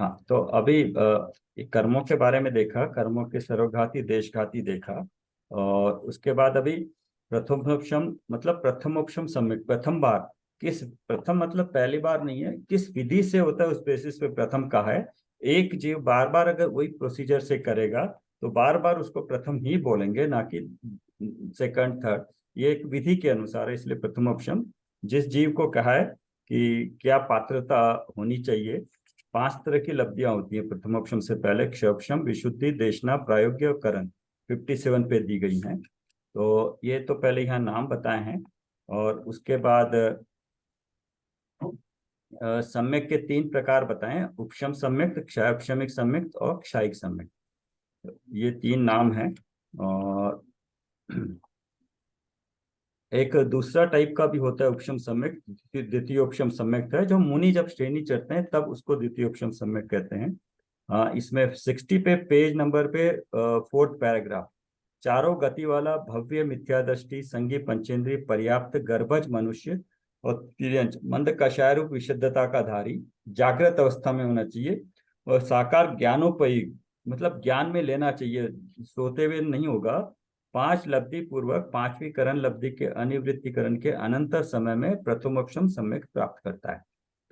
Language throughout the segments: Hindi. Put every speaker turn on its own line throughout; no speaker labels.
हाँ, तो अभी कर्मों के बारे में देखा, कर्मों के सर्वघाती देशघाती देखा। और उसके बाद अभी प्रथमोपशम मतलब प्रथमोपशम सम्यक, प्रथम बार किस, प्रथम मतलब पहली बार नहीं है, किस विधि से होता है उस बेसिस पे प्रथम कहा है। एक जीव बार बार अगर वही प्रोसीजर से करेगा तो बार बार उसको प्रथम ही बोलेंगे, ना कि सेकंड थर्ड। ये एक विधि के अनुसार है, इसलिए प्रथमोपशम। जिस जीव को कहा है कि क्या पात्रता होनी चाहिए, 5 तरह की लब्धियां होती है प्रथमोपशम से पहले: क्षयोपशम, विशुद्धि, देशना, प्रायोग्य और करण। 57 पे दी गई हैं। तो ये तो पहले यहाँ नाम बताए हैं। और उसके बाद सम्यक के 3 प्रकार बताए हैं: उपशम सम्यक, क्षयोपशमिक सम्यक और क्षायिक सम्यक। ये 3 नाम हैं। और एक दूसरा टाइप का भी होता है उपशम सम्यक, द्वितीय उपशम सम्यक है, जो मुनि जब श्रेणी चढ़ते हैं तब उसको द्वितीय उपशम सम्यक कहते हैं। इसमें 60 पे पेज नंबर पे 4th पैराग्राफ: चारों गति वाला भव्य मिथ्या दृष्टि संगी पंचेंद्रिय पर्याप्त गर्भज मनुष्य और तिर्यंच मंद कषाय रूप विशुद्धता का धारी जागृत अवस्था में होना चाहिए। और साकार ज्ञानोपयी मतलब ज्ञान में लेना चाहिए, सोते हुए नहीं होगा। 5 लब्धि पूर्वक 5वीं करण लब्धि के अनिवृत्तिकरण के अनंतर समय में प्रथमोपशम सम्यक प्राप्त करता है।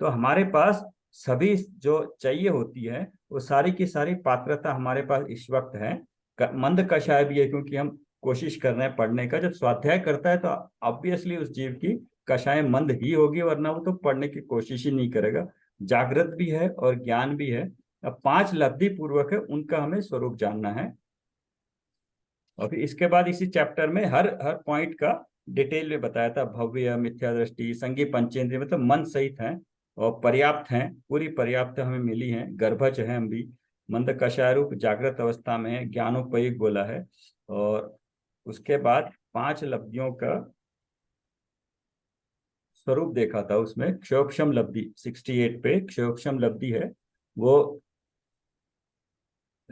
तो हमारे पास सभी जो चाहिए होती है वो सारी की सारी पात्रता हमारे पास इस वक्त है। मंद कषाय भी है, क्योंकि हम कोशिश कर रहे हैं पढ़ने का। जब स्वाध्याय करता है तो ऑब्वियसली उस जीव की कषाय मंद ही होगी, वरना वो तो पढ़ने की कोशिश ही नहीं करेगा। जागृत भी है और ज्ञान भी है। अब 5 लब्धि पूर्वक है, उनका हमें स्वरूप जानना है। और फिर इसके बाद इसी चैप्टर में हर हर पॉइंट का डिटेल में बताया था। भव्य, मिथ्या दृष्टि, संगी पंचेंद्रिय मतलब मन सहित हैं और पर्याप्त हैं, पूरी पर्याप्त हमें मिली हैं। गर्भज है हम भी, मंद कषाय रूप जागृत अवस्था में है, ज्ञानोपयुक्त बोला है। और उसके बाद 5 लब्धियों का स्वरूप देखा था। उसमें क्षयोपशम लब्धि 68 पे क्षयोपशम लब्धि है। वो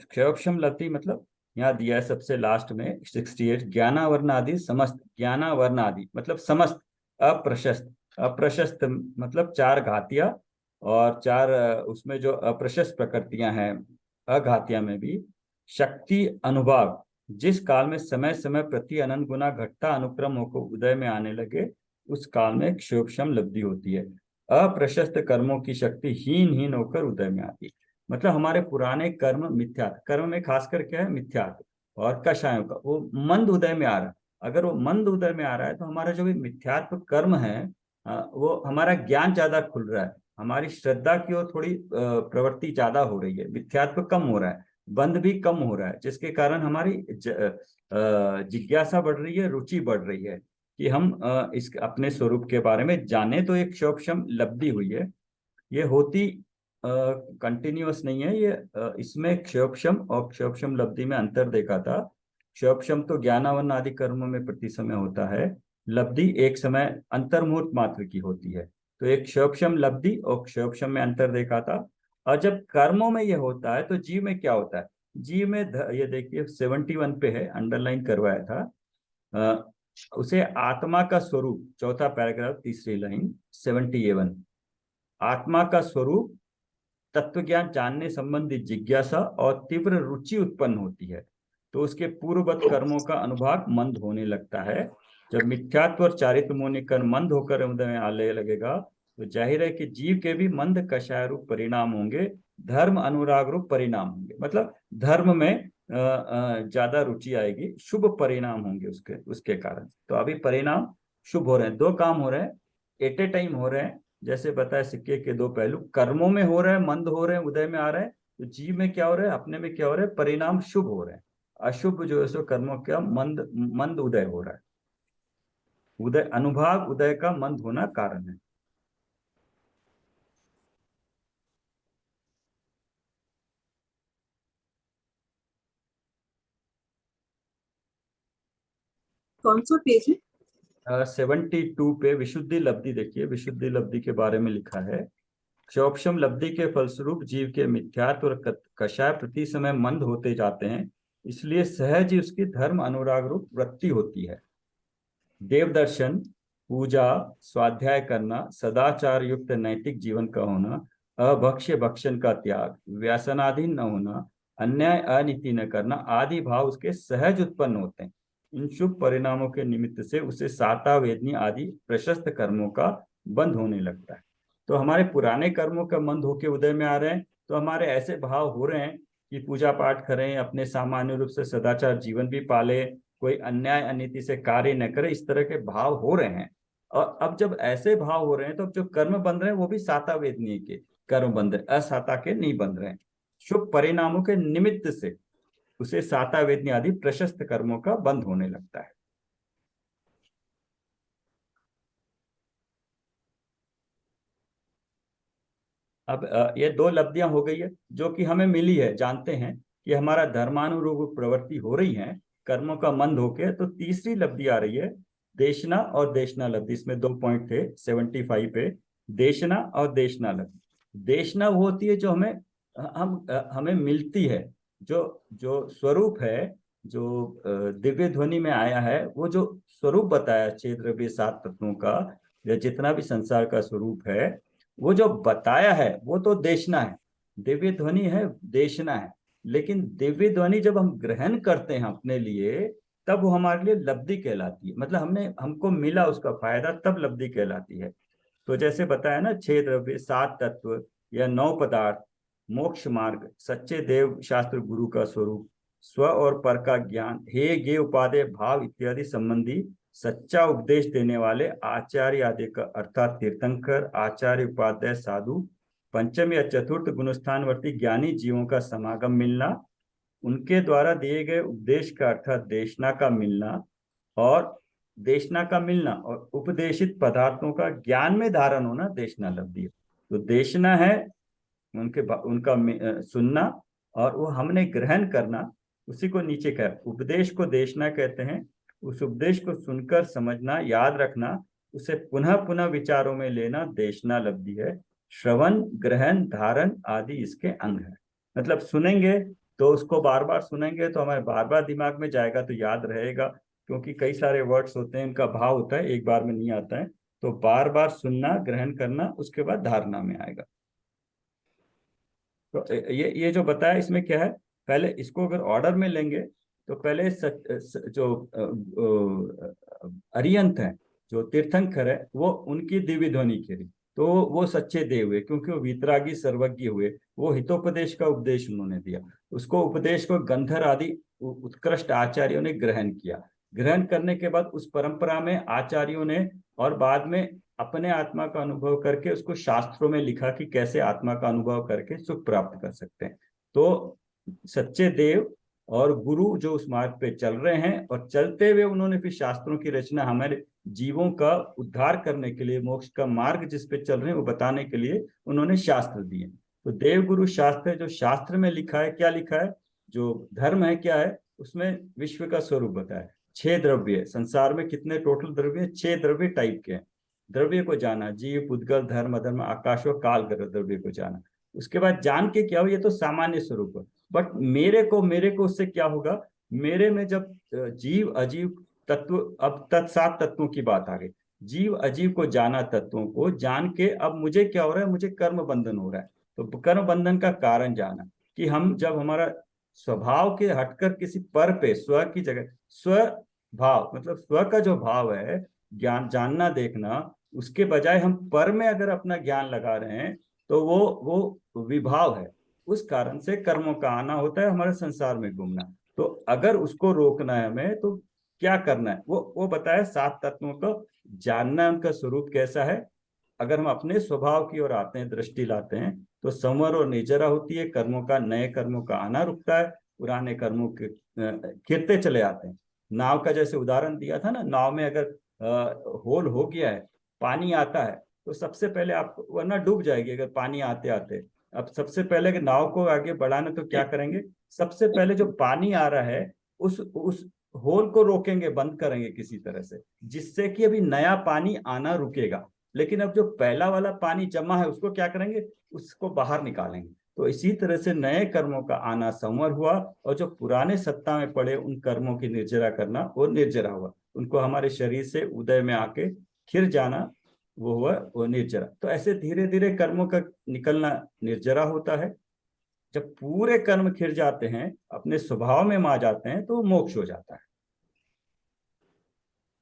क्षयोपशम लब्धि मतलब यहाँ दिया है सबसे लास्ट में 68: ज्ञानावरणादि समस्त, ज्ञानावरणादि मतलब समस्त अप्रशस्त, अप्रशस्त मतलब 4 घातियां और 4 उसमें जो अप्रशस्त प्रकृतियां हैं अघातिया में भी। शक्ति अनुभाग जिस काल में समय समय प्रति अनंत गुना घटता अनुक्रम होकर उदय में आने लगे, उस काल में क्षयोपशम लब्धि होती है। अप्रशस्त कर्मों की शक्ति हीन हीन होकर उदय में आती है। मतलब हमारे पुराने कर्म मिथ्यात्व, कर्म में खासकर क्या है, मिथ्यात्व और कषायों का वो मंद उदय में आ रहा है। अगर वो मंद उदय में आ रहा है तो हमारा जो भी मिथ्यात्व कर्म है वो हमारा ज्ञान ज्यादा खुल रहा है, हमारी श्रद्धा की ओर थोड़ी प्रवृत्ति ज्यादा हो रही है, मिथ्यात्व कम हो रहा है, बंध भी कम हो रहा है, जिसके कारण हमारी जिज्ञासा बढ़ रही है, रुचि बढ़ रही है कि हम इस अपने स्वरूप के बारे में जाने। तो एक क्षोभक्षम लब्धि हुई है। ये होती कंटिन्यूअस नहीं है ये। इसमें क्षयोपशम और क्षयोपशम लब्धि में अंतर देखा था। क्षयोपशम तो ज्ञानावन आदि कर्मों में प्रति समय होता है, लब्धि एक समय अंतर्मुहूर्त मात्र की होती है। तो एक क्षयोपशम लब्धि और क्षयोपशम में अंतर देखा था। और जब कर्मों में ये होता है तो जीव में क्या होता है, जीव में ये देखिए 71 पे है, अंडरलाइन करवाया था। उसे आत्मा का स्वरूप, चौथा पैराग्राफ तीसरी लाइन 71, आत्मा का स्वरूप तत्व ज्ञान जानने संबंधी जिज्ञासा और तीव्र रुचि उत्पन्न होती है। तो उसके पूर्ववत कर्मों का अनुभाग मंद होने लगता है। जब मिथ्यात्व और चारित्र मोनि कर्म मंद होकर उदय में आने लगेगा तो जाहिर है कि जीव के भी मंद कषाय रूप परिणाम होंगे, धर्म अनुराग रूप परिणाम होंगे। मतलब धर्म में ज्यादा रुचि आएगी, शुभ परिणाम होंगे उसके उसके कारण। तो अभी परिणाम शुभ हो रहे हैं, 2 काम हो रहे हैं, एट ए टाइम हो रहे हैं। जैसे बताया सिक्के के 2 पहलू, कर्मों में हो रहा है, मंद हो रहे हैं, उदय में आ रहे हैं। तो जीव में क्या हो रहा है, अपने में क्या हो रहा है, परिणाम शुभ हो रहे हैं। अशुभ जो है सो कर्मों का मंद मंद उदय हो रहा है। उदय अनुभाग उदय का मंद होना कारण है।
कौन सा पेज है?
72 पे विशुद्धि लब्धि देखिए, विशुद्धि लब्धि के बारे में लिखा है। क्षोभक्षम लब्धि के फलस्वरूप जीव के मिथ्यात्व और कषाय प्रति समय मंद होते जाते हैं, इसलिए सहज ही उसकी धर्म अनुराग रूप वृत्ति होती है। देव दर्शन, पूजा, स्वाध्याय करना, सदाचार युक्त नैतिक जीवन का होना, अभक्ष्य भक्षण का त्याग, व्यसनाधीन न होना, अन्याय अनीति न करना आदि भाव उसके सहज उत्पन्न होते हैं। इन शुभ परिणामों के निमित्त से उसे साता वेदनी आदि प्रशस्त कर्मों का बंध होने लगता है। तो हमारे पुराने कर्मों का बंध होके उदय में आ रहे हैं, तो हमारे ऐसे भाव हो रहे हैं कि पूजा पाठ करें, अपने सामान्य रूप से सदाचार जीवन भी पाले, कोई अन्याय अनीति से कार्य न करे, इस तरह के भाव हो रहे हैं। और अब जब ऐसे भाव हो रहे हैं तो अब जो कर्म बन रहे हैं वो भी साता वेदनीय के कर्म बंध रहे, असाता के नहीं बन रहे हैं। शुभ परिणामों के निमित्त से उसे साता वेदनी आदि प्रशस्त कर्मों का बंध होने लगता है। अब ये दो लब्धियां हो गई है जो कि हमें मिली है, जानते हैं कि हमारा धर्मानुरूप प्रवृत्ति हो रही है, कर्मों का मंद होके। तो तीसरी लब्धि आ रही है देशना और देशना लब्धि। इसमें 2 पॉइंट थे 75 पे, देशना और देशना लब्धि। देशना वो होती है जो हमें मिलती है, जो जो स्वरूप है, जो दिव्य ध्वनि में आया है, वो जो स्वरूप बताया 6 द्रव्य 7 तत्वों का, या जितना भी संसार का स्वरूप है, वो जो बताया है वो तो देशना है, दिव्य ध्वनि है, देशना है। लेकिन दिव्य ध्वनि जब हम ग्रहण करते हैं अपने लिए, तब वो हमारे लिए लब्धि कहलाती है। मतलब हमको मिला उसका फायदा, तब लब्धि कहलाती है। तो जैसे बताया ना, 6 द्रव्य 7 तत्व या 9 पदार्थ, मोक्ष मार्ग, सच्चे देव शास्त्र गुरु का स्वरूप, स्व और पर का ज्ञान, हे गे उपादेय भाव इत्यादि संबंधी सच्चा उपदेश देने वाले आचार्य आदि का, अर्थात तीर्थंकर, आचार्य, उपाध्याय, साधु, पंचम या चतुर्थ गुणस्थानवर्ती ज्ञानी जीवों का समागम मिलना, उनके द्वारा दिए गए उपदेश का अर्थात देशना का मिलना, और देशना का मिलना और उपदेशित पदार्थों का ज्ञान में धारण होना देशना लब्धि है। तो देशना है उनका सुनना, और वो हमने ग्रहण करना, उसी को नीचे कह, उपदेश को देशना कहते हैं। उस उपदेश को सुनकर समझना, याद रखना, उसे पुनः पुनः विचारों में लेना देशना लब्धि है। श्रवण, ग्रहण, धारण आदि इसके अंग है। मतलब सुनेंगे तो उसको बार बार सुनेंगे तो हमारे बार बार दिमाग में जाएगा, तो याद रहेगा, क्योंकि कई सारे वर्ड्स होते हैं, इनका भाव होता है, एक बार में नहीं आता है। तो बार बार सुनना, ग्रहण करना, उसके बाद धारणा में आएगा। तो ये जो बताया इसमें क्या है, पहले इसको अगर ऑर्डर में लेंगे तो पहले जो अरियंत है, जो तीर्थंकर है, वो उनकी दिव्य ध्वनि खेली, तो वो सच्चे देव हुए, क्योंकि वो वितरागी सर्वज्ञ हुए। वो हितोपदेश का उपदेश उन्होंने दिया, उसको उपदेश को गंधर आदि उत्कृष्ट आचार्यों ने ग्रहण किया। ग्रहण करने के बाद उस परंपरा में आचार्यों ने, और बाद में अपने आत्मा का अनुभव करके उसको शास्त्रों में लिखा कि कैसे आत्मा का अनुभव करके सुख प्राप्त कर सकते हैं। तो सच्चे देव और गुरु जो उस मार्ग पे चल रहे हैं, और चलते हुए उन्होंने फिर शास्त्रों की रचना हमारे जीवों का उद्धार करने के लिए, मोक्ष का मार्ग जिस पे चल रहे हैं वो बताने के लिए उन्होंने शास्त्र दिए। तो देव गुरु शास्त्र है, जो शास्त्र में लिखा है, क्या लिखा है, जो धर्म है क्या है, उसमें विश्व का स्वरूप बताया। 6 द्रव्य, संसार में कितने टोटल द्रव्य, 6 द्रव्य टाइप के हैं। द्रव्य को जाना, जीव, पुद्गल, धर्म, अधर्म, आकाश और काल द्रव्य को जाना। उसके बाद जान के क्या हो, ये तो सामान्य स्वरूप है। बट मेरे को उससे क्या होगा, मेरे में जब जीव अजीव तत्व, अब 7 तत्वों की बात आ गई, जीव अजीव को जाना, तत्वों को जान के अब मुझे क्या हो रहा है, मुझे कर्म बंधन हो रहा है। तो कर्म बंधन का कारण जाना, कि हम जब हमारा स्वभाव के हटकर किसी पर पे, स्व की जगह स्व भाव, मतलब स्व का जो भाव है, ज्ञान जानना देखना, उसके बजाय हम पर में अगर अपना ज्ञान लगा रहे हैं, तो वो विभाव है। उस कारण से कर्मों का आना होता है, हमारे संसार में घूमना। तो अगर उसको रोकना है हमें, तो क्या करना है, वो बताया 7 तत्वों को जानना है, उनका स्वरूप कैसा है। अगर हम अपने स्वभाव की ओर आते हैं, दृष्टि लाते हैं, तो संवर और निर्जरा होती है, कर्मों का, नए कर्मों का आना रुकता है, पुराने कर्मों के गिरते चले आते हैं। नाव का जैसे उदाहरण दिया था ना, नाव में अगर होल हो गया है, पानी आता है, तो सबसे पहले आप, वरना डूब जाएगी अगर पानी आते आते। अब सबसे पहले अगर नाव को आगे बढ़ाना तो क्या करेंगे, सबसे पहले जो पानी आ रहा है उस होल को रोकेंगे, बंद करेंगे किसी तरह से, जिससे कि अभी नया पानी आना रुकेगा। लेकिन अब जो पहला वाला पानी जमा है उसको क्या करेंगे, उसको बाहर निकालेंगे। तो इसी तरह से नए कर्मों का आना संवर हुआ, और जो पुराने सत्ता में पड़े उन कर्मों की निर्जरा करना, वो निर्जरा हुआ। उनको हमारे शरीर से उदय में आके खिर जाना, वो हुआ वो निर्जरा। तो ऐसे धीरे धीरे कर्मों का निकलना निर्जरा होता है। जब पूरे कर्म खिर जाते हैं, अपने स्वभाव में मा जाते हैं, तो मोक्ष हो जाता है।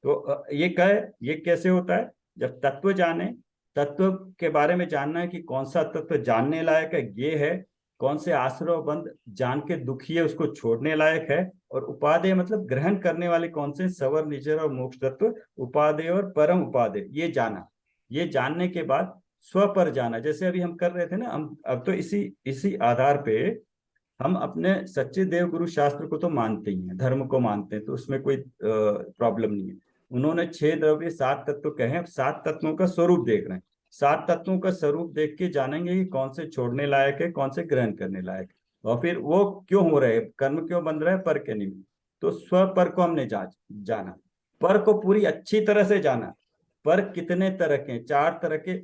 तो ये कैसे होता है? जब तत्व जाने, तत्व के बारे में जानना है कि कौन सा तत्व जानने लायक है, ये है। कौन से आश्रय बंध जान के दुखी है, उसको छोड़ने लायक है। और उपादेय मतलब ग्रहण करने वाले कौन से, सवर, निजर और मोक्ष तत्व। उपादेय और परम उपादेय ये जाना। ये जानने के बाद स्व पर जाना, जैसे अभी हम कर रहे थे ना, हम अब तो इसी इसी आधार पे हम अपने सच्चे देव गुरु शास्त्र को तो मानते ही हैं, धर्म को मानते हैं, तो उसमें कोई प्रॉब्लम नहीं है। उन्होंने 6 द्रव्य 7 तत्व कहे हैं, अब 7 तत्वों का स्वरूप देख रहे हैं। 7 तत्वों का स्वरूप देख के जानेंगे कि कौन से छोड़ने लायक है, कौन से ग्रहण करने लायक है, और फिर वो क्यों हो रहे हैं, कर्म क्यों बन रहा है, पर के निमित्त। तो स्व पर को हमने जाना। पर को पूरी अच्छी तरह से जाना। पर कितने तरह के, 4 तरह के।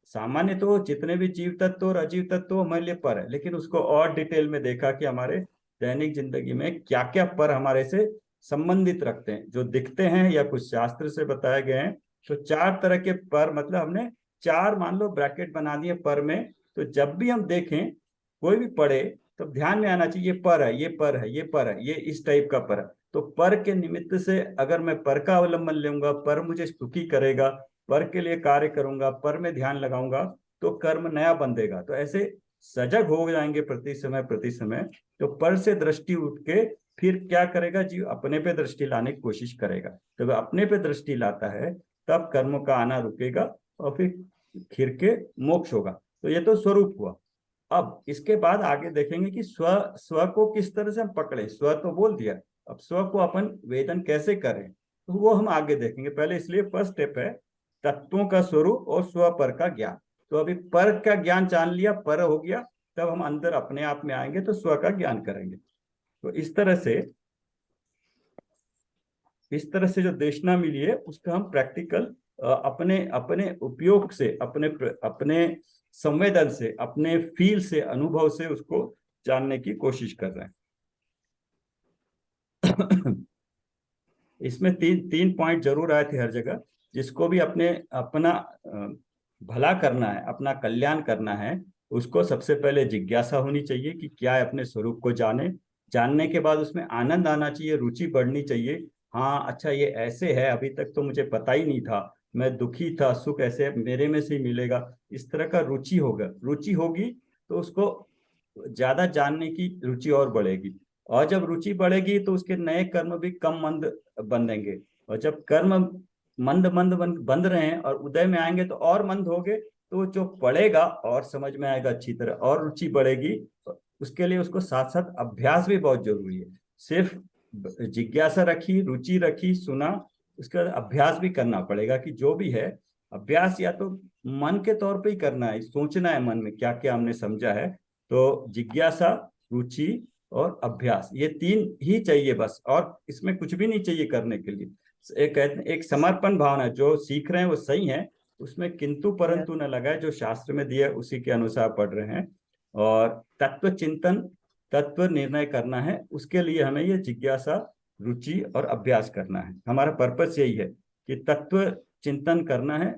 सामान्य तो जितने भी जीव तत्व और अजीव तत्व हमारे लिए पर है, लेकिन उसको और डिटेल में देखा कि हमारे दैनिक जिंदगी में क्या क्या पर हमारे से संबंधित रखते हैं, जो दिखते हैं या कुछ शास्त्र से बताए गए हैं। तो 4 तरह के पर, मतलब हमने 4 मान लो ब्रैकेट बना दिए पर में। तो जब भी हम देखें, कोई भी पढ़े, तो ध्यान में आना चाहिए ये पर है, ये पर है, ये पर है, ये इस टाइप का पर है। तो पर के निमित्त से अगर मैं पर का अवलंबन लूंगा, पर मुझे सुखी करेगा, पर के लिए कार्य करूंगा, पर में ध्यान लगाऊंगा, तो कर्म नया बंधेगा। तो ऐसे सजग हो जाएंगे प्रति समय। तो पर से दृष्टि उठ के फिर क्या करेगा जीव, अपने पे दृष्टि लाने की कोशिश करेगा। जब अपने पे दृष्टि लाता है, तब कर्म का आना रुकेगा, और फिर खिर के मोक्ष होगा। तो ये तो स्वरूप हुआ। अब इसके बाद आगे देखेंगे कि स्व स्व को किस तरह से हम पकड़े। स्व तो बोल दिया, अब स्व को अपन वेदन कैसे करें, तो वो हम आगे देखेंगे। पहले इसलिए फर्स्ट स्टेप है तत्वों का स्वरूप और स्व पर का ज्ञान। तो अभी पर का ज्ञान जान लिया, पर हो गया, तब हम अंदर अपने आप में आएंगे तो स्व का ज्ञान करेंगे। तो इस तरह से जो देशना मिली है, उसका हम प्रैक्टिकल अपने अपने उपयोग से, अपने अपने संवेदन से, अपने फील से, अनुभव से उसको जानने की कोशिश कर रहे हैं। इसमें तीन तीन पॉइंट जरूर आए थे हर जगह। जिसको भी अपने अपना भला करना है, अपना कल्याण करना है, उसको सबसे पहले जिज्ञासा होनी चाहिए कि क्या है, अपने स्वरूप को जाने। जानने के बाद उसमें आनंद आना चाहिए, रुचि बढ़नी चाहिए। हाँ, अच्छा ये ऐसे है, अभी तक तो मुझे पता ही नहीं था, मैं दुखी था, सुख ऐसे मेरे में से ही मिलेगा। इस तरह का रुचि होगा, रुचि होगी तो उसको ज्यादा जानने की रुचि और बढ़ेगी। और जब रुचि बढ़ेगी तो उसके नए कर्म भी कम मंद बनेंगे। और जब कर्म मंद मंद बंद रहे हैं और उदय में आएंगे तो और मंद होंगे, तो जो पढ़ेगा और समझ में आएगा अच्छी तरह, और रुचि बढ़ेगी। उसके लिए उसको साथ साथ अभ्यास भी बहुत जरूरी है। सिर्फ जिज्ञासा रखी, रुचि रखी, सुना, उसके बाद अभ्यास भी करना पड़ेगा कि जो भी है, अभ्यास या तो मन के तौर पे ही करना है, सोचना है मन में क्या क्या हमने समझा है। तो जिज्ञासा, रुचि और अभ्यास, ये 3 ही चाहिए बस, और इसमें कुछ भी नहीं चाहिए करने के लिए। एक समर्पण भावना, जो सीख रहे हैं वो सही है, उसमें किंतु परंतु न लगाए, जो शास्त्र में दिया उसी के अनुसार पढ़ रहे हैं। और तत्व चिंतन, तत्व निर्णय करना है, उसके लिए हमें ये जिज्ञासा, रुचि और अभ्यास करना है। हमारा पर्पस यही है कि तत्व चिंतन करना है,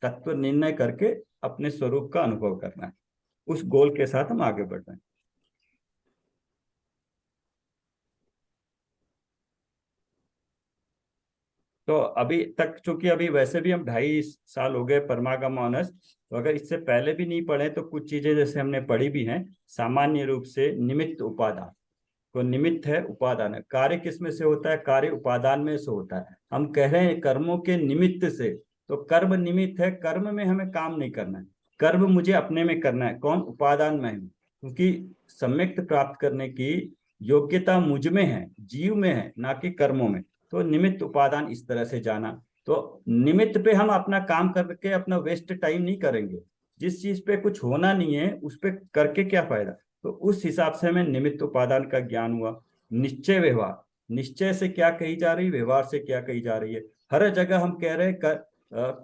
तत्व निर्णय करके अपने स्वरूप का अनुभव करना है। उस गोल के साथ हम आगे बढ़ रहे हैं। तो अभी तक चूंकि अभी वैसे भी हम 2.5 साल हो गए परमागम ऑनर्स, तो अगर इससे पहले भी नहीं पढ़े तो कुछ चीजें जैसे हमने पढ़ी भी हैं। सामान्य रूप से निमित्त उपादान, तो निमित्त है, उपादान है। कार्य किस में से होता है? कार्य उपादान में से होता है। हम कह रहे हैं कर्मों के निमित्त से, तो कर्म निमित्त है, कर्म में हमें काम नहीं करना है। कर्म मुझे अपने में करना है, कौन? उपादान में हूँ, क्योंकि सम्यक्त प्राप्त करने की योग्यता मुझ में है, जीव में है, ना कि कर्मों में। तो निमित्त उपादान इस तरह से जाना। तो निमित्त पे हम अपना काम करके अपना वेस्ट टाइम नहीं करेंगे। जिस चीज पे कुछ होना नहीं है उस पे करके क्या फायदा। तो उस हिसाब से हमें निमित्त उपादान का ज्ञान हुआ। निश्चय व्यवहार, निश्चय से क्या कही जा रही, व्यवहार से क्या कही जा रही है। हर जगह हम कह रहे हैं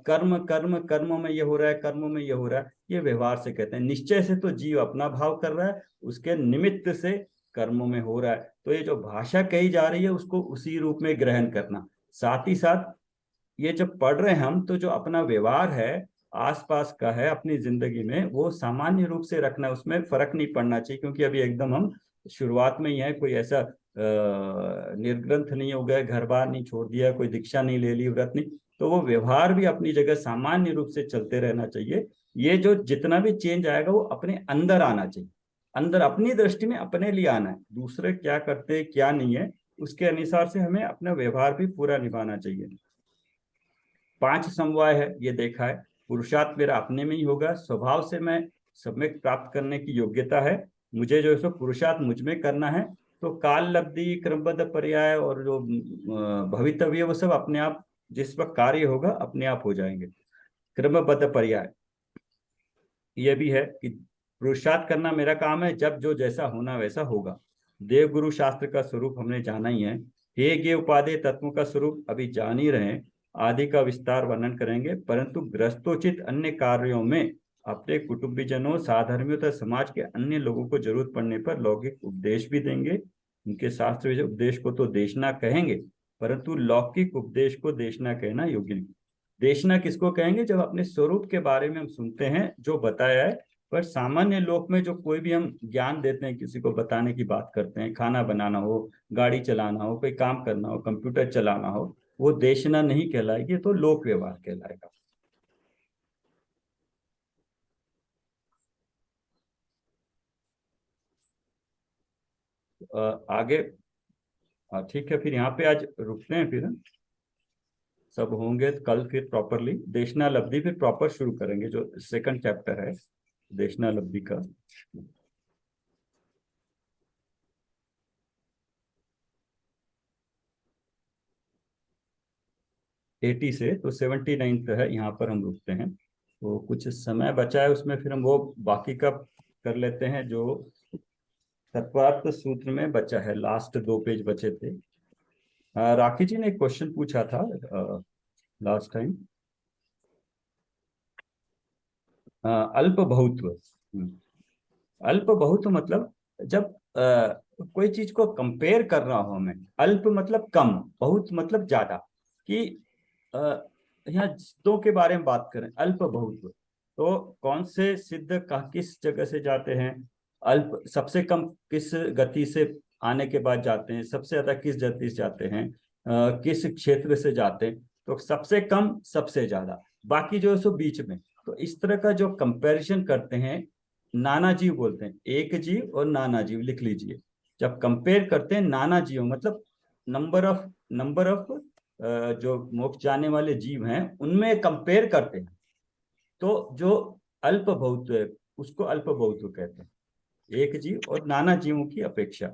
कर्म कर्म, कर्मों में ये हो रहा है, कर्मों में ये हो रहा है, ये व्यवहार से कहते हैं। निश्चय से तो जीव अपना भाव कर रहा है, उसके निमित्त से कर्मों में हो रहा है। तो ये जो भाषा कही जा रही है उसको उसी रूप में ग्रहण करना। साथ ही साथ ये जब पढ़ रहे हैं हम, तो जो अपना व्यवहार है आसपास का है अपनी जिंदगी में, वो सामान्य रूप से रखना, उसमें फर्क नहीं पड़ना चाहिए, क्योंकि अभी एकदम हम शुरुआत में ही है, कोई ऐसा निर्ग्रंथ नहीं हो गया, घर बार नहीं छोड़ दिया, कोई दीक्षा नहीं ले ली, व्रत नहीं, तो वो व्यवहार भी अपनी जगह सामान्य रूप से चलते रहना चाहिए। ये जो जितना भी चेंज आएगा वो अपने अंदर आना चाहिए, अंदर अपनी दृष्टि में अपने लिए आना है, दूसरे क्या करते हैं क्या नहीं है उसके अनुसार से हमें अपना व्यवहार भी पूरा निभाना चाहिए। 5 समवाय है, ये देखा है। पुरुषार्थ मेरा अपने में ही होगा, स्वभाव से मैं सब में प्राप्त करने की योग्यता है, मुझे जो है सो पुरुषार्थ मुझ में करना है। तो काल लब्धि, क्रमबद्ध पर्याय और जो भवितव्य, वो सब अपने आप जिस वक्त कार्य होगा अपने आप हो जाएंगे। क्रमबद्ध पर्याय ये भी है कि पुरुषार्थ करना मेरा काम है, जब जो जैसा होना वैसा होगा। देव गुरु शास्त्र का स्वरूप हमने जाना ही है। हे गे उपादेय तत्वों का स्वरूप अभी जान ही रहे हैं, आदि का विस्तार वर्णन करेंगे, परंतु ग्रस्तोचित अन्य कार्यों में अपने कुटुंबीजनों, साधर्मियों तथा समाज के अन्य लोगों को जरूरत पड़ने पर लौकिक उपदेश भी देंगे। उनके शास्त्र उपदेश को तो देशना कहेंगे, परंतु लौकिक उपदेश को देशना कहना योग्य नहीं। देशना किसको कहेंगे? जब अपने स्वरूप के बारे में हम सुनते हैं जो बताया है, पर सामान्य लोक में जो कोई भी हम ज्ञान देते हैं, किसी को बताने की बात करते हैं, खाना बनाना हो, गाड़ी चलाना हो, कोई काम करना हो, कंप्यूटर चलाना हो, वो देशना नहीं कहलाएगी, तो लोक व्यवहार कहलाएगा। आगे ठीक है, फिर यहाँ पे आज रुकते हैं, फिर सब होंगे तो कल फिर प्रॉपरली देशना लब्धि फिर प्रॉपर शुरू करेंगे, जो सेकंड चैप्टर है देशना लब्धि का। 80 से तो 79 है, यहाँ पर हम रुकते हैं। तो कुछ समय बचा है उसमें, फिर हम वो बाकी का कर लेते हैं जो तत्वार्थ सूत्र में बचा है, लास्ट 2 पेज बचे थे। राखी जी ने एक क्वेश्चन पूछा था लास्ट टाइम, अल्प बहुत्व। अल्प बहुत्व मतलब जब कोई चीज को कंपेयर कर रहा हो हमें, अल्प मतलब कम, बहुत मतलब ज्यादा, कि अ, यहाँ दो के बारे में बात करें, अल्प बहुत्व, तो कौन से सिद्ध का किस जगह से जाते हैं, अल्प सबसे कम किस गति से आने के बाद जाते हैं, सबसे ज्यादा किस गति से जाते हैं, किस क्षेत्र से जाते हैं, तो सबसे कम सबसे ज्यादा, बाकी जो है सो बीच में। तो इस तरह का जो कंपैरिजन करते हैं, नाना जीव बोलते हैं, एक जीव और नाना जीव लिख लीजिए। जब कंपेयर करते हैं नाना जीव मतलब नंबर ऑफ जो मोक्ष जाने वाले जीव हैं उनमें कंपेयर करते हैं, तो जो अल्प बहुत्व है उसको अल्प बहुत्व कहते हैं, एक जीव और नाना जीवों की अपेक्षा।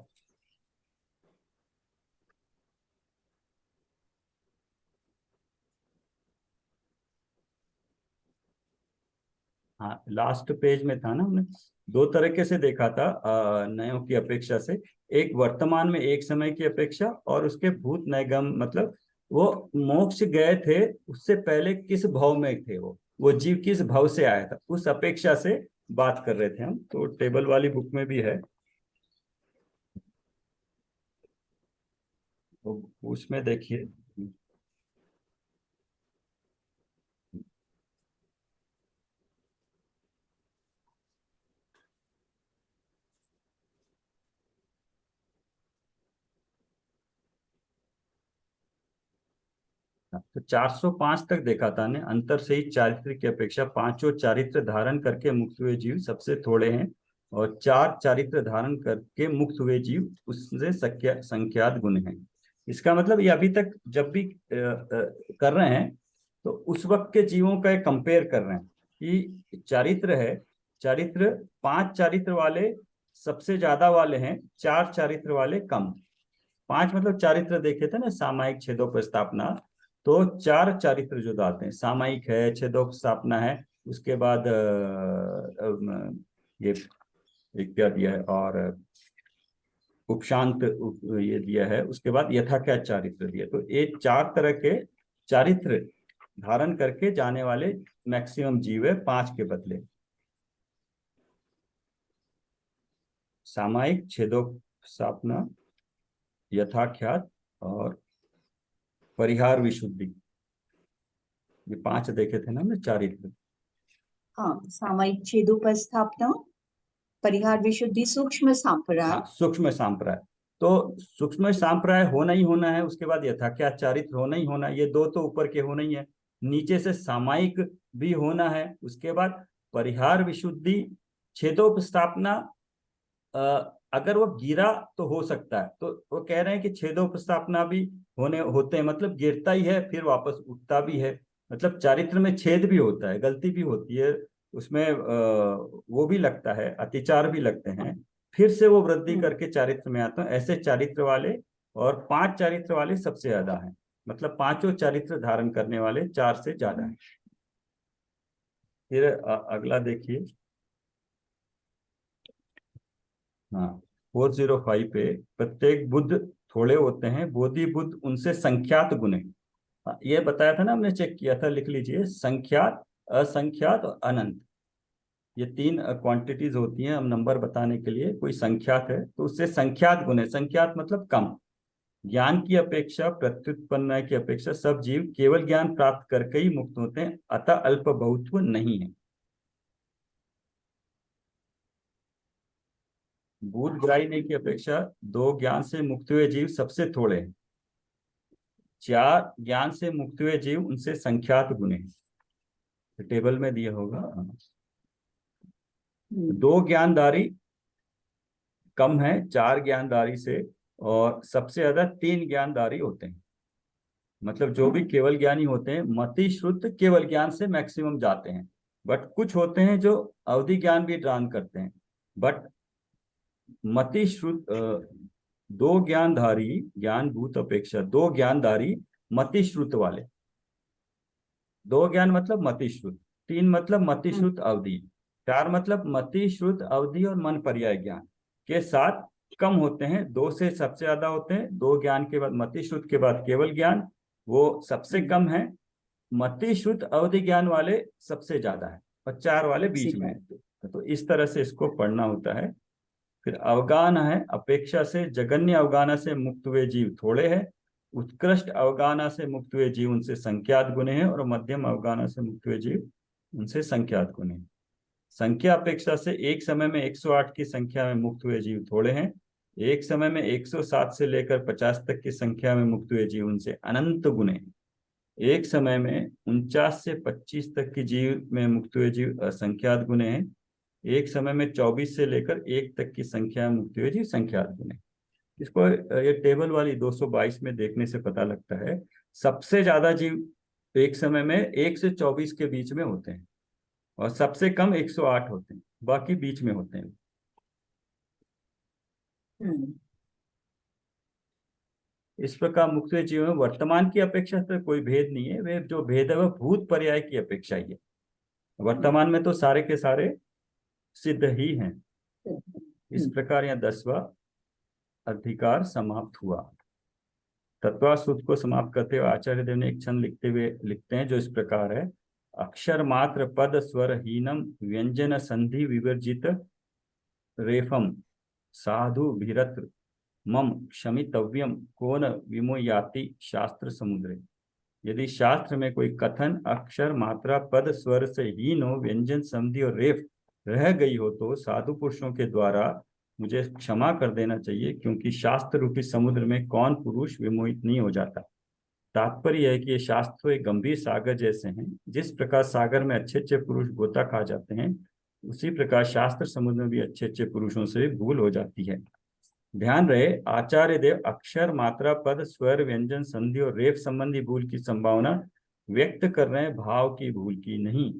हाँ, लास्ट पेज में था ना, हमने दो तरीके से देखा था नयों की अपेक्षा से, एक वर्तमान में एक समय की अपेक्षा, और उसके भूत नैगम मतलब वो मोक्ष गए थे उससे पहले किस भाव में थे, वो जीव किस भाव से आया था, उस अपेक्षा से बात कर रहे थे हम, तो टेबल वाली बुक में भी है, तो उसमें देखिए। 405 तक देखा था ने, अंतर से ही चारित्र की अपेक्षा पांचों चारित्र धारण करके मुक्त हुए जीव सबसे थोड़े हैं, और 4 चारित्र धारण करके मुक्त हुए जीव उससे संख्यात गुण हैं। इसका मतलब ये अभी तक जब भी कर रहे हैं, तो उस वक्त के जीवों का कंपेयर कर रहे हैं कि चारित्र है, चारित्र 5 चारित्र वाले सबसे ज्यादा वाले हैं, 4 चारित्र वाले कम। 5 मतलब चारित्र देखे थे ना, सामायिक, छेदोपस्थापना, तो 4 चारित्र जो आते हैं, सामायिक है, छेदोपस्थापना है, उसके बाद ये एक क्या दिया है, और उपशांत ये दिया है, उसके बाद यथा क्या चारित्र दिया, तो ये 4 तरह के चारित्र धारण करके जाने वाले मैक्सिमम जीव है, 5 के बदले। सामायिक, छेदोपस्थापना, यथाख्यात और परिहार विशुद्धि। ये 5 देखे थे ना हमने, चारित्र।
हाँ, सामायिक छेदोपस्थापना, परिहार विशुद्धि, सूक्ष्म सांप्राय।
हाँ, सूक्ष्म सांप्राय। तो सूक्ष्म सांप्राय होना ही होना है, उसके बाद यथाख्या चारित्र होना ही होना है, ये दो तो ऊपर के होना ही है। नीचे से सामायिक भी होना है, उसके बाद परिहार विशुद्धि, छेदोपस्थापना। अगर वो गिरा तो हो सकता है, तो वो कह रहे हैं कि छेदोपस्थापना भी होने होते हैं, मतलब गिरता ही है फिर वापस उठता भी है। मतलब चारित्र में छेद भी होता है, गलती भी होती है उसमें, वो भी लगता है, अतिचार भी लगते हैं, फिर से वो वृद्धि करके चारित्र में आता है। ऐसे चारित्र वाले, और 5 चारित्र वाले सबसे ज्यादा हैं, मतलब पांचों चारित्र धारण करने वाले 4 से ज्यादा हैं। फिर अगला देखिए। हाँ, 405 पे, प्रत्येक बुद्ध थोड़े होते हैं, बोधि बुद्ध उनसे संख्यात गुण है। ये बताया था ना, हमने चेक किया था, लिख लीजिए, संख्यात, असंख्यात और अनंत। ये 3 क्वांटिटीज होती हैं हम नंबर बताने के लिए। कोई संख्यात है तो उससे संख्यात गुण है, संख्यात मतलब कम। ज्ञान की अपेक्षा, प्रत्युत्पन्न की अपेक्षा सब जीव केवल ज्ञान प्राप्त करके ही मुक्त होते हैं, अतः अल्प बहुत्व नहीं है। भूत ग्राही की अपेक्षा 2 ज्ञान से मुक्त हुए जीव सबसे थोड़े हैं। 4 ज्ञान से मुक्त हुए जीव उनसे संख्यात गुने हैं, टेबल में दिया होगा। 2 ज्ञानधारी कम है 4 ज्ञानधारी से, और सबसे ज्यादा 3 ज्ञानधारी होते हैं। मतलब जो भी केवल ज्ञानी होते हैं, मति श्रुत केवल ज्ञान से मैक्सिमम जाते हैं। बट कुछ होते हैं जो अवधि ज्ञान भी दान करते हैं, बट मति श्रुत, 2 ज्ञानधारी, ज्ञान भूत अपेक्षा 2 ज्ञानधारी मति श्रुत वाले। 2 ज्ञान मतलब मति श्रुत, 3 मतलब मति श्रुत अवधि, 4 मतलब मति श्रुत अवधि और मन पर्याय ज्ञान के साथ कम होते हैं। 2 से सबसे ज्यादा होते हैं, 2 ज्ञान के बाद मति श्रुत के बाद केवल ज्ञान, वो सबसे कम है। मति श्रुत अवधि ज्ञान वाले सबसे ज्यादा है, और 4 वाले बीच में है। तो इस तरह से इसको पढ़ना होता है। फिर अवगान है, अपेक्षा से जगन्य अवगाना से मुक्त हुए जीव थोड़े हैं, उत्कृष्ट अवगाना से मुक्त हुए जीव उनसे संख्यात गुने हैं, और मध्यम अवगाना से मुक्त हुए जीव उनसे संख्यात गुने हैं। संख्या अपेक्षा से एक समय में 108 की संख्या में मुक्त हुए जीव थोड़े हैं, एक समय में 107 से लेकर 50 तक की संख्या में मुक्त हुए जीव उनसे अनंत गुने हैं, एक समय में 49 से 25 तक की जीव में मुक्त हुए जीव असंख्यात गुने हैं, एक समय में 24 से लेकर 1 तक की संख्या में मुक्त हुए जीव संख्यात गुने। इसको ये टेबल वाली 222 में देखने से पता लगता है, सबसे ज्यादा जीव एक समय में 1 से 24 के बीच में होते हैं, और सबसे कम 108 होते हैं, बाकी बीच में होते हैं। इस प्रकार मुक्त हुए जीवों में वर्तमान की अपेक्षा से कोई भेद नहीं है, वे जो भेद है वह भूत पर्याय की अपेक्षा ही है। वर्तमान में तो सारे के सारे सिद्ध ही हैं। इस प्रकार यह 10वां अधिकार समाप्त हुआ। तत्वासूत्र को समाप्त करते हुए आचार्य देव ने एक छंद लिखते हुए लिखते हैं जो इस प्रकार है। अक्षर मात्र पद स्वर हीनम व्यंजन संधि विवर्जित रेफम साधु भीरत्र मम क्षमितव्यम कौन विमोयाति शास्त्र समुद्रे। यदि शास्त्र में कोई कथन अक्षर मात्रा पद स्वर से हीन हो, व्यंजन संधि और रेफ रह गई हो, तो साधु पुरुषों के द्वारा मुझे क्षमा कर देना चाहिए, क्योंकि शास्त्र रूपी समुद्र में कौन पुरुष विमोहित नहीं हो जाता। तात्पर्य है कि ये शास्त्र एक गंभीर सागर जैसे हैं, जिस प्रकार सागर में अच्छे अच्छे पुरुष गोता खा जाते हैं, उसी प्रकार शास्त्र समुद्र में भी अच्छे अच्छे पुरुषों से भूल हो जाती है। ध्यान रहे, आचार्य देव अक्षर मात्रा पद स्वर व्यंजन संधि और रेफ संबंधी भूल की संभावना व्यक्त कर रहे हैं, भाव की भूल की नहीं,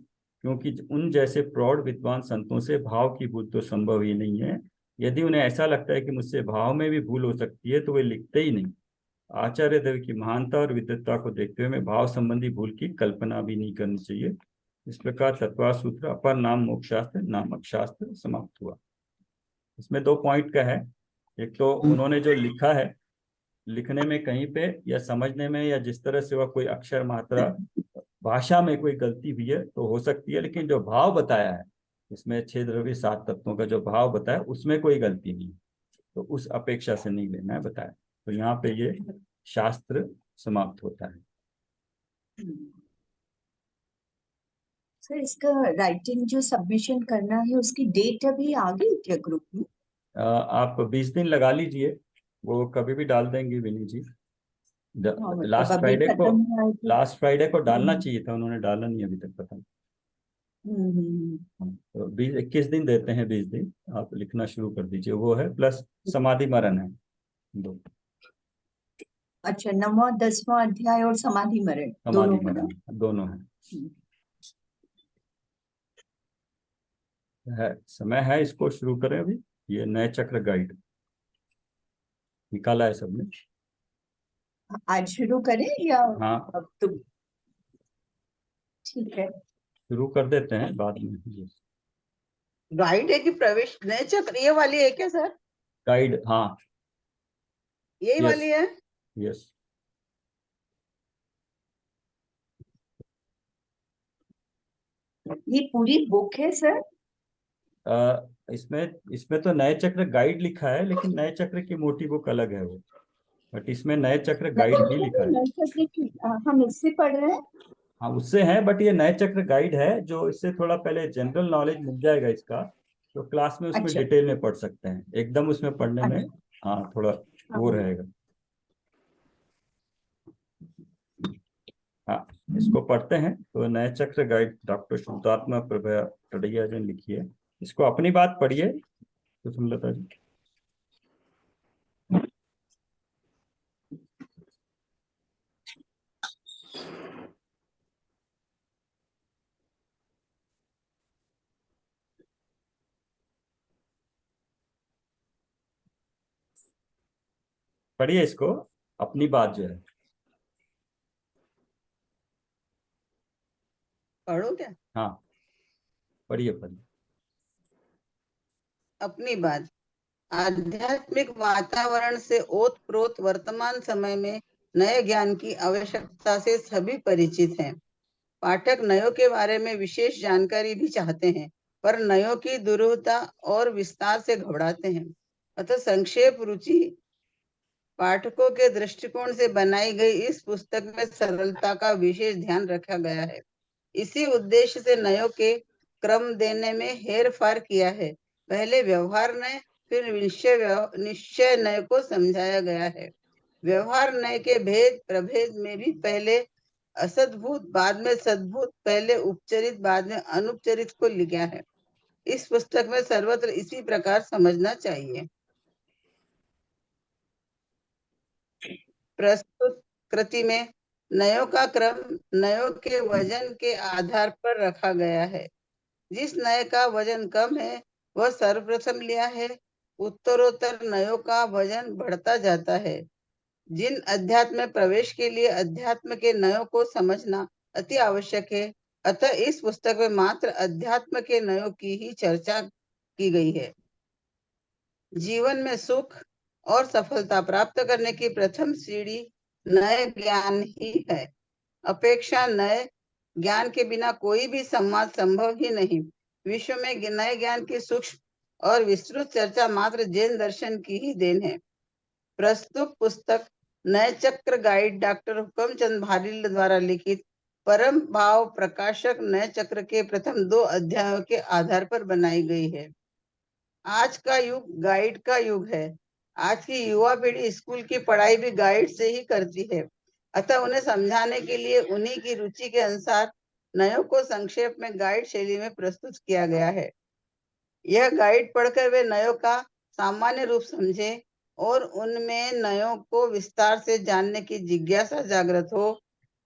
क्योंकि उन जैसे प्रौढ़ विद्वान संतों से भाव की भूल तो संभव ही नहीं है। यदि उन्हें ऐसा लगता है कि मुझसे भाव में भी भूल हो सकती है, तो वे लिखते ही नहीं। आचार्य देव की महानता और विद्वत्ता को देखते हुए मैं भाव संबंधी भूल की कल्पना भी नहीं करनी चाहिए। इस प्रकार तत्वा सूत्र अपर नाम मोक्ष शास्त्र नामक शास्त्र समाप्त हुआ। इसमें 2 पॉइंट का है। एक तो उन्होंने जो लिखा है, लिखने में कहीं पे या समझने में या जिस तरह से वह कोई अक्षर मात्रा भाषा में कोई गलती हुई है तो हो सकती है, लेकिन जो भाव बताया है इसमें 6 द्रव्य 7 तत्वों का जो भाव बताया उसमें कोई गलती नहीं, तो उस अपेक्षा से नहीं लेना है बताया। तो यहाँ पे ये शास्त्र समाप्त होता है।
सर इसका राइटिंग जो सबमिशन करना है उसकी डेट अभी आ गई क्या ग्रुप में?
आप 20 दिन लगा लीजिए, वो कभी भी डाल देंगे विनी जी।
हाँ मतलब
लास्ट
अभी
फ्राइडे को,
खत्म हुआ है तो।
लास्ट फ्राइडे को डालना
हम्म
चाहिए था, उन्होंने डाला नहीं अभी तक, पता नहीं।
हम्म, हम्म,
तो 21 दिन देते हैं, 20 दिन आप लिखना शुरू कर दीजिए, वो है प्लस समाधि मरण है दो।
अच्छा, 9वां 10वां अध्याय और समाधि मरण
समाधि
दोनों है ना?
मरण दोनों
हम्म,
है समय है, इसको शुरू करें अभी। ये नए चक्र गाइड निकाला है सबने।
आज शुरू करें या
हाँ,
अब तो? ठीक है।
शुरू कर देते हैं बाद में।
गाइड है कि प्रवेश नए चक्र ये वाली है क्या सर?
गाइड, हाँ।
यही
यस,
वाली है?
यस।
ये पूरी बुक है सर?
इसमें इसमें तो नए चक्र गाइड लिखा है, लेकिन नए चक्र की मोटी बुक अलग है वो, बट इसमें नए चक्र गाइड भी लिखा है।
नए चक्र की हम इससे पढ़ रहे हैं।
हाँ, उससे है, बट ये नए चक्र गाइड है, जो इससे थोड़ा पहले जनरल नॉलेज मिल जाएगा इसका, तो क्लास में उसमें
अच्छा
डिटेल में पढ़ सकते हैं, एकदम उसमें पढ़ने में।
अच्छा।
हाँ, थोड़ा
हाँ
वो
हाँ।
रहेगा। हाँ, इसको पढ़ते हैं। तो नए चक्र गाइड डॉक्टर शुद्धात्मा प्रभा टड़ैया जी ने लिखी है। इसको अपनी बात पढ़िए तो सुमलता जी। पढ़िए इसको, अपनी बात जो है।
पढ़ो क्या?
हाँ, पढ़िए पढ़िए।
अपनी बात। आध्यात्मिक वातावरण से ओतप्रोत वर्तमान समय में नए ज्ञान की आवश्यकता से सभी परिचित हैं। पाठक नयों के बारे में विशेष जानकारी भी चाहते हैं, पर नयों की दुरूहता और विस्तार से घबराते हैं। अतः संक्षेप रुचि पाठकों के दृष्टिकोण से बनाई गई इस पुस्तक में सरलता का विशेष ध्यान रखा गया है। इसी उद्देश्य से नयों के क्रम देने में हेर फार किया है। पहले व्यवहार नय, फिर निश्चय नय को समझाया गया है। व्यवहार नय के भेद प्रभेद में भी पहले असद्भूत बाद में सद्भूत, पहले उपचरित बाद में अनुपचरित को लिखा है। इस पुस्तक में सर्वत्र इसी प्रकार समझना चाहिए। प्रस्तुत कृति में नयों का क्रम नयों के वजन के आधार पर रखा गया है। जिस नय का वजन कम है वह सर्वप्रथम लिया है। उत्तरोत्तर नयों का वजन बढ़ता जाता है। जिन अध्यात्म में प्रवेश के लिए अध्यात्म के नयों को समझना अति आवश्यक है, अतः इस पुस्तक में मात्र अध्यात्म के नयों की ही चर्चा की गई है। जीवन में सुख और सफलता प्राप्त करने की प्रथम सीढ़ी नए ज्ञान ही है। अपेक्षा नए ज्ञान के बिना कोई भी संवाद संभव ही नहीं। विश्व में नए ज्ञान की सूक्ष्म और विस्तृत चर्चा मात्र जैन दर्शन की ही देन है। प्रस्तुत पुस्तक नए चक्र गाइड डॉक्टर हुक्मचंद भारिल द्वारा लिखित परम भाव प्रकाशक नए चक्र के प्रथम 2 अध्यायों के आधार पर बनाई गई है। आज का युग गाइड का युग है। आज की युवा पीढ़ी स्कूल की पढ़ाई भी गाइड से ही करती है। अतः उन्हें समझाने के लिए उन्हीं की रुचि के अनुसार नयों को संक्षेप में गाइड शैली में प्रस्तुत किया गया है। यह गाइड पढ़कर वे नयों का सामान्य रूप समझे और उनमें नयों को विस्तार से जानने की जिज्ञासा जागृत हो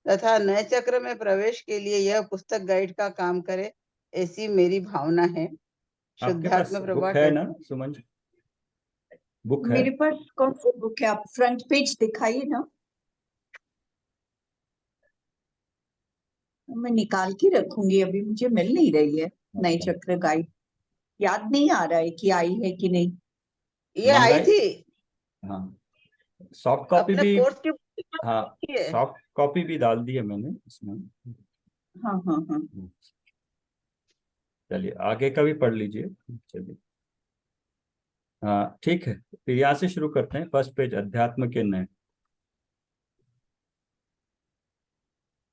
तथा नए चक्र में प्रवेश के लिए यह पुस्तक गाइड का काम करे, ऐसी मेरी भावना है।
आपके पास
शुद्धात्मा प्रभा
बुक है ना
टंडन।
सुमन जी? बुक है?
मेरे पास कौन सी बुक है? आप फ्रंट पेज दिखाइए ना। मैं निकाल के रखूंगी, अभी मुझे मिल नहीं रही है नई
अच्छा,
चक्र गाइड। याद नहीं आ रहा है कि आई है कि नहीं।
ये आई
मंगाई।
थी
हाँ, सॉफ्ट कॉपी
अपने
भी।
कोर्स की
हाँ,
है।
सॉफ्ट कॉपी भी डाल दी है मैंने इसमें।
हाँ हाँ हाँ।
चलिए, आगे का भी पढ़ लीजिए। चलिए, हाँ ठीक है, फिर यहाँ से शुरू करते हैं। फर्स्ट पेज, अध्यात्म के नए।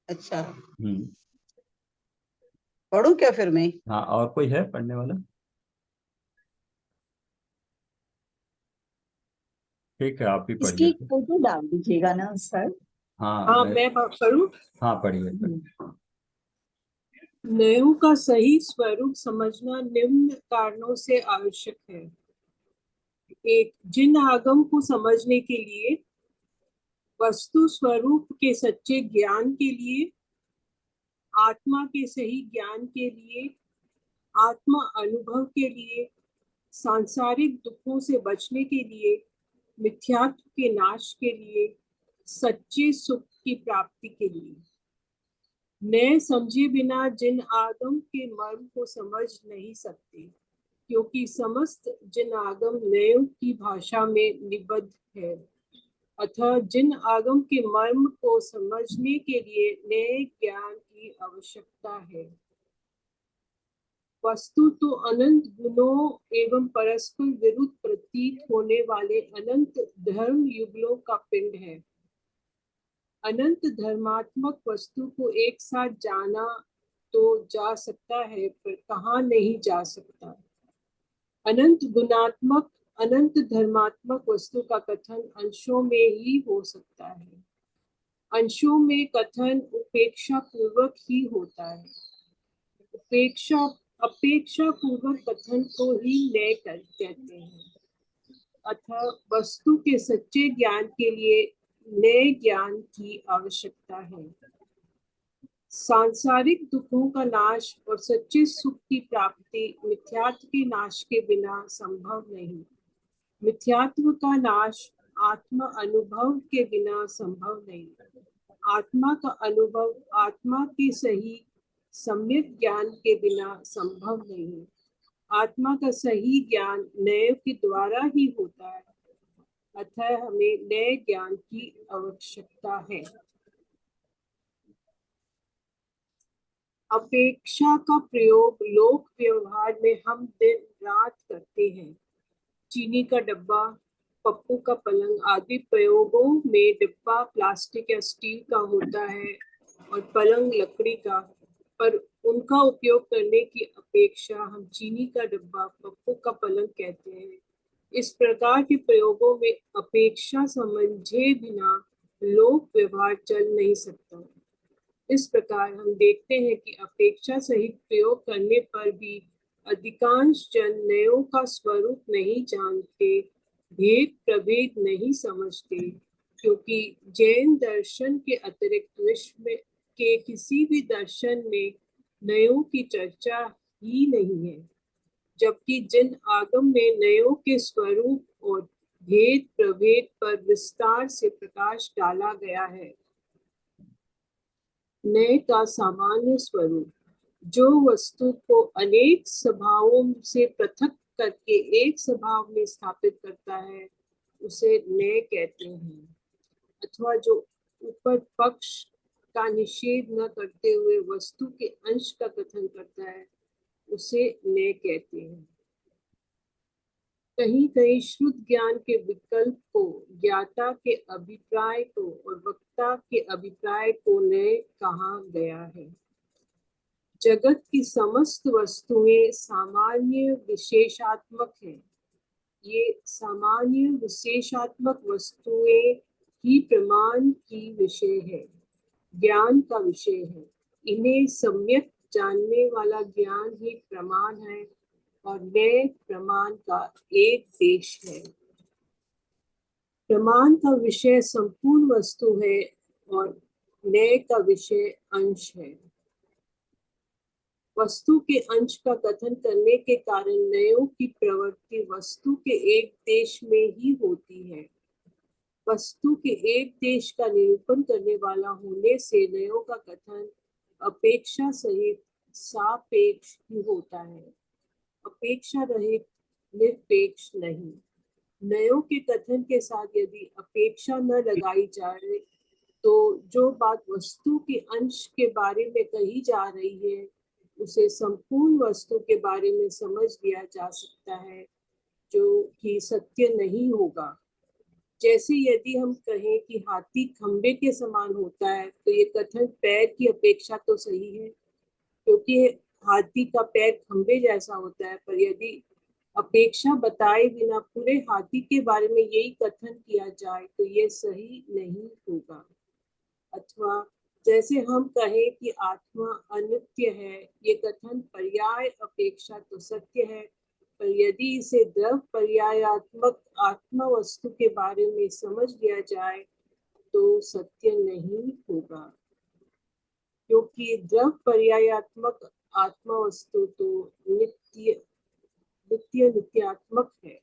अच्छा,
हम्म।
पढ़ूं क्या फिर मैं?
हाँ, और कोई है पढ़ने वाला? ठीक है, आप ही
इसकी
पढ़िए
एक
फिर।
फोटो डाल दीजिएगा ना सर।
हाँ
हाँ,
मैं।
मैं पढ़ूं।
हाँ, पढ़िए फिर।
हम्म।
न्यायों का सही स्वरूप समझना निम्न कारणों से आवश्यक है। एक, जिन आगम को समझने के लिए, वस्तु स्वरूप के सच्चे ज्ञान के लिए, आत्मा के सही ज्ञान के लिए, आत्मा अनुभव के लिए, सांसारिक दुखों से बचने के लिए, मिथ्यात्व के नाश के लिए, सच्चे सुख की प्राप्ति के लिए। नए समझे बिना जिन आगम के मर्म को समझ नहीं सकते, क्योंकि समस्त जिन आगम नयों की भाषा में निबद्ध है। अतः जिन आगम के मर्म को समझने के लिए नए ज्ञान की आवश्यकता है। वस्तु तो अनंत गुणों एवं परस्पर विरुद्ध प्रतीत होने वाले अनंत धर्म युगलों का पिंड है। अनंत धर्मात्मक वस्तु को एक साथ जाना तो जा सकता है, पर कहाँ नहीं जा सकता। अनंत गुणात्मक अनंत धर्मात्मक वस्तु का कथन अंशों में ही हो सकता है। अंशों में कथन उपेक्षा पूर्वक ही होता है। उपेक्षा अपेक्षा पूर्वक कथन को ही नय कहते हैं। अतः वस्तु के सच्चे ज्ञान के लिए नए ज्ञान की आवश्यकता है। सांसारिक दुखों का नाश और सच्चे सुख की प्राप्ति मिथ्यात्व के नाश के बिना संभव नहीं। मिथ्यात्व का नाश आत्मा अनुभव के बिना संभव नहीं। आत्मा का अनुभव आत्मा के सही सम्यक ज्ञान के बिना संभव नहीं। आत्मा का सही ज्ञान नए के द्वारा ही होता है। अतः हमें नए ज्ञान की आवश्यकता है। अपेक्षा का प्रयोग लोक व्यवहार में हम दिन रात करते हैं। चीनी का डब्बा, पप्पू का पलंग आदि प्रयोगों में डिब्बा प्लास्टिक या स्टील का होता है और पलंग लकड़ी का, पर उनका उपयोग करने की अपेक्षा हम चीनी का डब्बा, पप्पू का पलंग कहते हैं। इस प्रकार के प्रयोगों में अपेक्षा समझे बिना लोक व्यवहार चल नहीं सकता। इस प्रकार हम देखते हैं कि अपेक्षा सहित प्रयोग करने पर भी अधिकांश जन नयों का स्वरूप नहीं जानते, भेद प्रभेद नहीं समझते, क्योंकि जैन दर्शन के अतिरिक्त विश्व में के किसी भी दर्शन में नयों की चर्चा ही नहीं है। जबकि जिन आगम में नयों के स्वरूप और भेद प्रभेद पर विस्तार से प्रकाश डाला गया है। नए का सामान्य स्वरूप जो वस्तु को अनेक स्वभावों से पृथक करके एक स्वभाव में स्थापित करता है, उसे नए कहते हैं। अथवा जो ऊपर पक्ष का निषेध न करते हुए वस्तु के अंश का कथन करता है, उसे नए कहते हैं। कहीं कहीं शुद्ध ज्ञान के विकल्प को, ज्ञाता के अभिप्राय को और वक्ता के अभिप्राय को नए कहा गया है। जगत की समस्त वस्तुएं सामान्य विशेषात्मक हैं। ये सामान्य विशेषात्मक वस्तुएं ही प्रमाण की विषय है, ज्ञान का विषय है। इन्हें सम्यक जानने वाला ज्ञान ही प्रमाण है और नए प्रमाण का एक देश है। प्रमाण का विषय संपूर्ण वस्तु है और नए का विषय अंश है। वस्तु के अंश का कथन करने के कारण नयों की प्रवृत्ति वस्तु के एक देश में ही होती है। वस्तु के एक देश का निरूपण करने वाला होने से नयों का कथन अपेक्षा सहित सापेक्ष ही होता है, अपेक्षा रहित निरपेक्ष नहीं। नयों के कथन के साथ यदि अपेक्षा न लगाई जाए तो जो बात वस्तु के अंश के बारे में कही जा रही है, उसे संपूर्ण वस्तु के बारे में समझ लिया जा सकता है, जो कि सत्य नहीं होगा। जैसे यदि हम कहें कि हाथी खंबे के समान होता है, तो ये कथन पैर की अपेक्षा तो सही है, क्योंकि हाथी का पैर खंबे जैसा होता है, पर यदि अपेक्षा बताए बिना पूरे हाथी के बारे में यही कथन किया जाए तो ये सही नहीं होगा। अथवा जैसे हम कहें कि आत्मा अनित्य है, ये कथन पर्याय अपेक्षा तो सत्य है, पर यदि इसे द्रव पर्यायात्मक आत्मा वस्तु के बारे में समझ लिया जाए तो सत्य नहीं होगा, क्योंकि द्रव पर्यायात्मक आत्मा वस्तु तो नित्य नित्य नित्यात्मक है।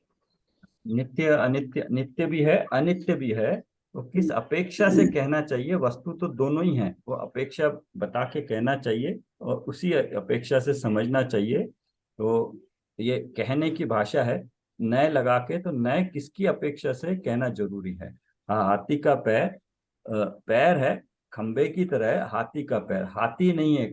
नित्य अनित्य, नित्य भी है अनित्य भी है, तो किस अपेक्षा से कहना चाहिए? वस्तु तो दोनों ही है, वो अपेक्षा बता के कहना चाहिए और उसी अपेक्षा से समझना चाहिए। तो ये कहने की भाषा है, नए लगा के, तो नए किसकी अपेक्षा से कहना जरूरी है। हाँ, हाथी का पैर पैर है खंबे की तरह है, हाथी का पैर हाथी नहीं है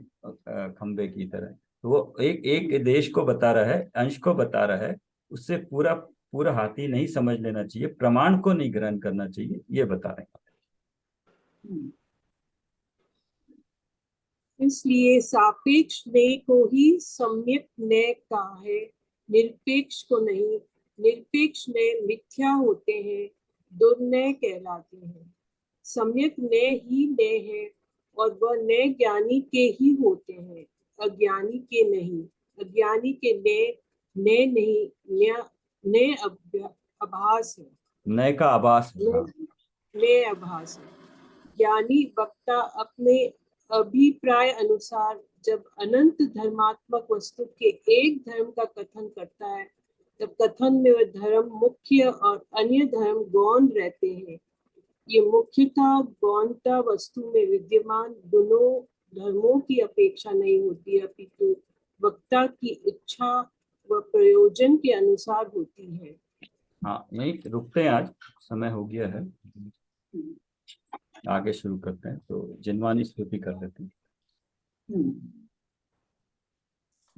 खंबे की तरह। तो वो एक एक देश को बता रहा है, अंश को बता रहा है, उससे पूरा पूरा हाथी नहीं समझ लेना चाहिए, प्रमाण को नहीं ग्रहण करना चाहिए, ये बता रहे हैं।
इसलिए सापेक्ष न्याय को ही सम्यक न्याय कहा है, निरपेक्ष को नहीं। निरपेक्ष न्याय मिथ्या होते हैं, दुर्नय कहलाते हैं। सम्यक न्याय ही न्याय है और वह न्याय ज्ञानी के ही होते हैं, अज्ञानी के नहीं। अज्ञानी के न्याय न्याय नहीं, न्याय आभास है,
नए का आभास है। हाँ।
न्याय आभास है। ज्ञानी वक्ता अपने अभिप्राय अनुसार जब अनंत धर्मात्मक वस्तु के एक धर्म का कथन करता है, तब कथन में वह धर्म मुख्य और अन्य धर्म गौण रहते हैं। ये मुख्यता गौणता वस्तु में विद्यमान दोनों धर्मों की अपेक्षा नहीं होती, अपितु वक्ता की इच्छा व प्रयोजन के अनुसार होती है।
हाँ, यहीं रुकते हैं, आज समय हो गया है, आगे शुरू करते हैं। तो जिनवानी स्तुति कर लेते हैं।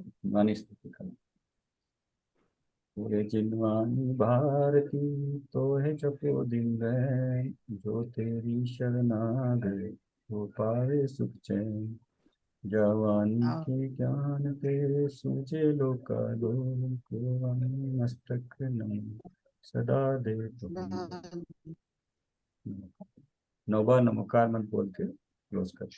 जिनवानी स्तुति कर लेते हैं। पूरे जिनवानी भारती तो है जपो दिल है, जो तेरी शरणा गए वो पावे सुख चैन। जवानी के ज्ञान पे सूझे लोकालो, को मस्तक नमन सदा दे तो। नौबा नमकार मन बोल के क्लोज कर।